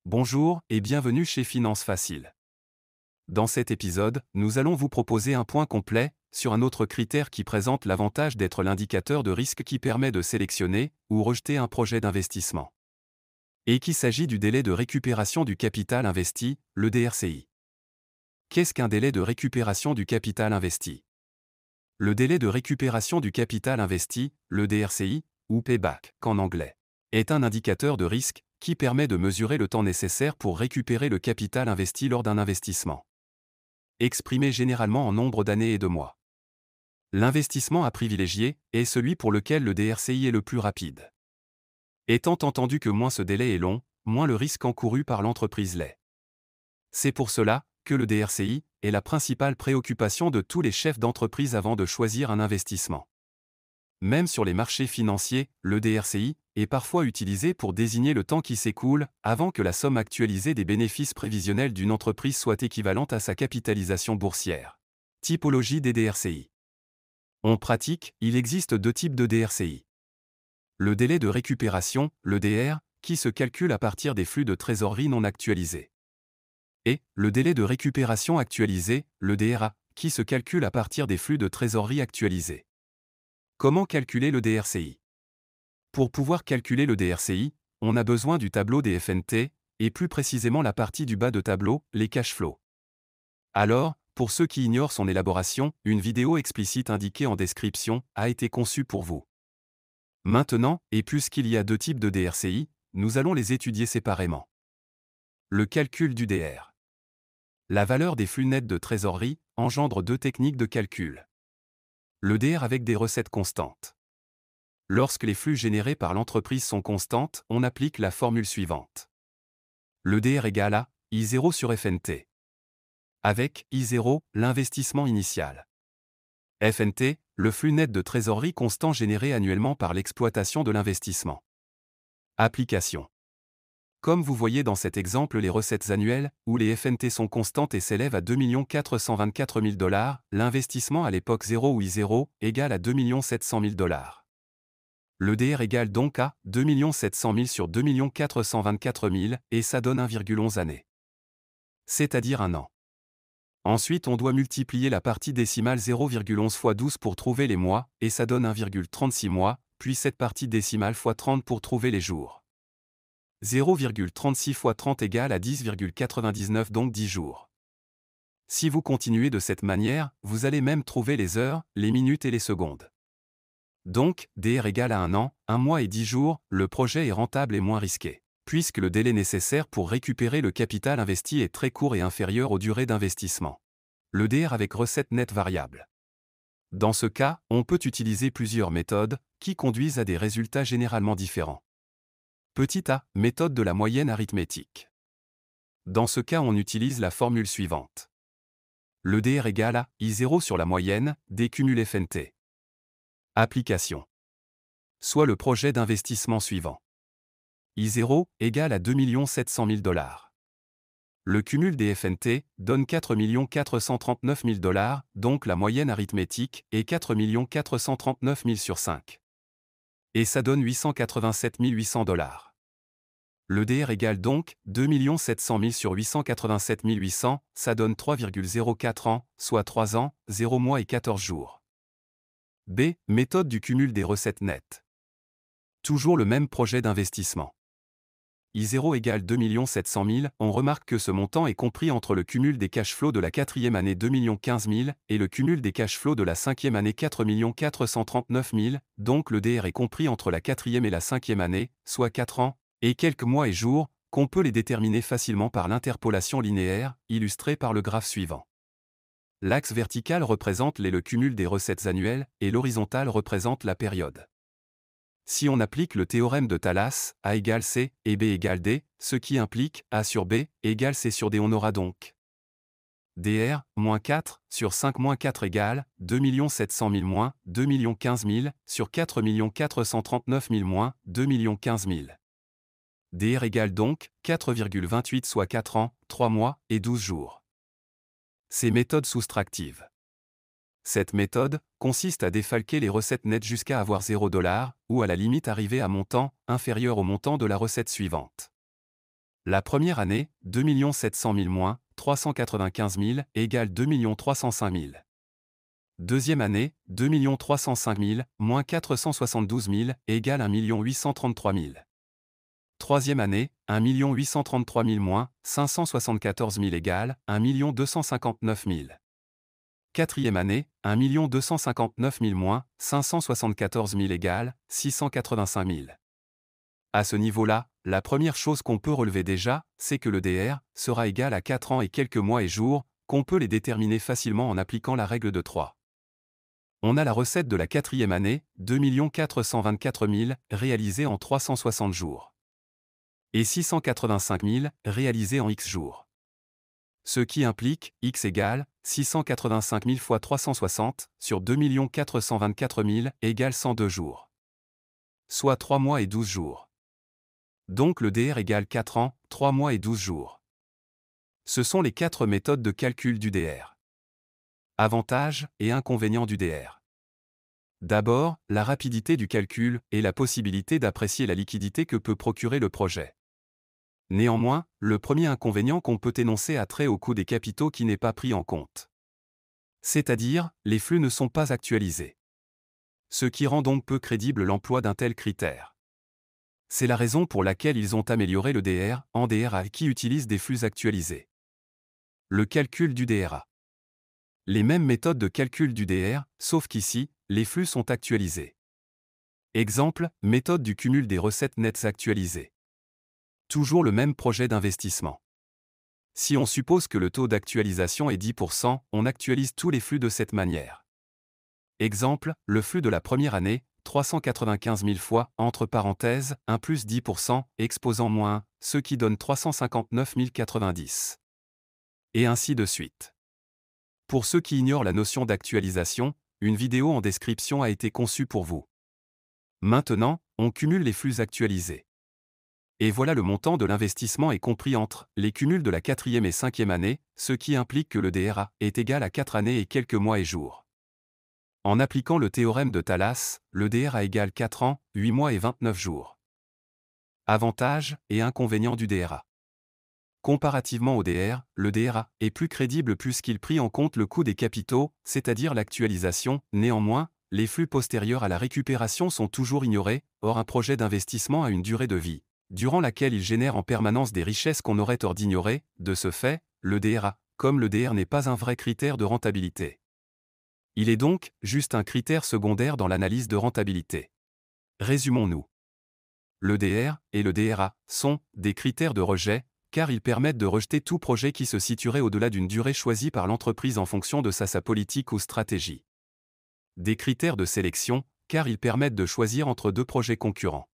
Bonjour et bienvenue chez Finance Facile. Dans cet épisode, nous allons vous proposer un point complet sur un autre critère qui présente l'avantage d'être l'indicateur de risque qui permet de sélectionner ou rejeter un projet d'investissement. Et qu'il s'agit du délai de récupération du capital investi, le DRCI. Qu'est-ce qu'un délai de récupération du capital investi? Le délai de récupération du capital investi, le DRCI, ou payback, qu'en anglais, est un indicateur de risque qui permet de mesurer le temps nécessaire pour récupérer le capital investi lors d'un investissement. Exprimé généralement en nombre d'années et de mois. L'investissement à privilégier est celui pour lequel le DRCI est le plus rapide. Étant entendu que moins ce délai est long, moins le risque encouru par l'entreprise l'est. C'est pour cela que le DRCI est la principale préoccupation de tous les chefs d'entreprise avant de choisir un investissement. Même sur les marchés financiers, le DRCI est parfois utilisé pour désigner le temps qui s'écoule avant que la somme actualisée des bénéfices prévisionnels d'une entreprise soit équivalente à sa capitalisation boursière. Typologie des DRCI. En pratique, il existe deux types de DRCI. Le délai de récupération, le DR, qui se calcule à partir des flux de trésorerie non actualisés. Et le délai de récupération actualisé, le DRA, qui se calcule à partir des flux de trésorerie actualisés. Comment calculer le DRCI? Pour pouvoir calculer le DRCI, on a besoin du tableau des FNT, et plus précisément la partie du bas de tableau, les cash flows. Alors, pour ceux qui ignorent son élaboration, une vidéo explicite indiquée en description a été conçue pour vous. Maintenant, et puisqu'il y a deux types de DRCI, nous allons les étudier séparément. Le calcul du DR. La valeur des flux nets de trésorerie engendre deux techniques de calcul. Le DR avec des recettes constantes. Lorsque les flux générés par l'entreprise sont constantes, on applique la formule suivante. Le DR égale à I0 sur FNT. Avec I0, l'investissement initial. FNT, le flux net de trésorerie constant généré annuellement par l'exploitation de l'investissement. Application. Comme vous voyez dans cet exemple les recettes annuelles, où les FNT sont constantes et s'élèvent à 2 424 000 $, l'investissement à l'époque 0 ou I0 égale à 2 700 000 $. Le DR égale donc à 2 700 000 sur 2 424 000 et ça donne 1,11 années. C'est-à-dire un an. Ensuite on doit multiplier la partie décimale 0,11 fois 12 pour trouver les mois, et ça donne 1,36 mois, puis cette partie décimale fois 30 pour trouver les jours. 0,36 fois 30 égale à 10,99 donc 10 jours. Si vous continuez de cette manière, vous allez même trouver les heures, les minutes et les secondes. Donc, DR égale à un an, un mois et 10 jours, le projet est rentable et moins risqué, puisque le délai nécessaire pour récupérer le capital investi est très court et inférieur aux durées d'investissement. Le DR avec recette nette variable. Dans ce cas, on peut utiliser plusieurs méthodes, qui conduisent à des résultats généralement différents. Petit a, méthode de la moyenne arithmétique. Dans ce cas on utilise la formule suivante. Le DR égale à I0 sur la moyenne, des cumuls FNT. Application. Soit le projet d'investissement suivant. I0 égale à 2 700 000 $. Le cumul des FNT donne 4 439 000 $, donc la moyenne arithmétique est 4 439 000 sur 5. Et ça donne 887 800 $. Le DR égale donc 2 700 000 sur 887 800, ça donne 3,04 ans, soit 3 ans, 0 mois et 14 jours. B. Méthode du cumul des recettes nettes. Toujours le même projet d'investissement. I0 égale 2 700 000, on remarque que ce montant est compris entre le cumul des cash flows de la quatrième année 2 15 000 et le cumul des cash flows de la cinquième année 4 439 000, donc le DR est compris entre la quatrième et la cinquième année, soit 4 ans, et quelques mois et jours, qu'on peut les déterminer facilement par l'interpolation linéaire, illustrée par le graphe suivant. L'axe vertical représente le cumul des recettes annuelles, et l'horizontale représente la période. Si on applique le théorème de Thallas, A égale C et B égale D, ce qui implique A sur B égale C sur D, on aura donc DR, moins 4, sur 5 moins 4 égale 2 700 000 moins 2 15 000, sur 4 439 000 moins 2 15 000. DR égale donc 4,28 soit 4 ans, 3 mois et 12 jours. C'est méthode soustractive. Cette méthode consiste à défalquer les recettes nettes jusqu'à avoir 0 $, ou à la limite arriver à montant inférieur au montant de la recette suivante. La première année, 2 700 000 moins 395 000 égale 2 305 000. Deuxième année, 2 305 000 moins 472 000 égale 1 833 000. Troisième année, 1 833 000 moins 574 000 égale 1 259 000. Quatrième année, 1 259 000 moins 574 000 égale 685 000. À ce niveau-là, la première chose qu'on peut relever déjà, c'est que le DR sera égal à 4 ans et quelques mois et jours, qu'on peut les déterminer facilement en appliquant la règle de 3. On a la recette de la quatrième année, 2 424 000, réalisée en 360 jours. Et 685 000, réalisée en X jours. Ce qui implique X égale 685 000 fois 360 sur 2 424 000 égale 102 jours. Soit 3 mois et 12 jours. Donc le DR égale 4 ans, 3 mois et 12 jours. Ce sont les 4 méthodes de calcul du DR. Avantages et inconvénients du DR. D'abord, la rapidité du calcul et la possibilité d'apprécier la liquidité que peut procurer le projet. Néanmoins, le premier inconvénient qu'on peut énoncer a trait au coût des capitaux qui n'est pas pris en compte. C'est-à-dire, les flux ne sont pas actualisés. Ce qui rend donc peu crédible l'emploi d'un tel critère. C'est la raison pour laquelle ils ont amélioré le DR en DRA qui utilise des flux actualisés. Le calcul du DRA. Les mêmes méthodes de calcul du DR, sauf qu'ici, les flux sont actualisés. Exemple, méthode du cumul des recettes nettes actualisées. Toujours le même projet d'investissement. Si on suppose que le taux d'actualisation est 10%, on actualise tous les flux de cette manière. Exemple, le flux de la première année, 395 000 fois, entre parenthèses, 1 plus 10%, exposant moins 1, ce qui donne 359 090. Et ainsi de suite. Pour ceux qui ignorent la notion d'actualisation, une vidéo en description a été conçue pour vous. Maintenant, on cumule les flux actualisés. Et voilà le montant de l'investissement est compris entre les cumuls de la quatrième et cinquième année, ce qui implique que le DRA est égal à 4 années et quelques mois et jours. En appliquant le théorème de Thallas, le DRA égale 4 ans, 8 mois et 29 jours. Avantages et inconvénients du DRA. Comparativement au DR, le DRA est plus crédible puisqu'il prit en compte le coût des capitaux, c'est-à-dire l'actualisation. Néanmoins, les flux postérieurs à la récupération sont toujours ignorés, or un projet d'investissement a une durée de vie, durant laquelle il génère en permanence des richesses qu'on aurait tort d'ignorer. De ce fait, le DRA, comme le DR, n'est pas un vrai critère de rentabilité. Il est donc juste un critère secondaire dans l'analyse de rentabilité. Résumons-nous. Le DR et le DRA sont des critères de rejet, car ils permettent de rejeter tout projet qui se situerait au-delà d'une durée choisie par l'entreprise en fonction de sa politique ou stratégie. Des critères de sélection, car ils permettent de choisir entre deux projets concurrents.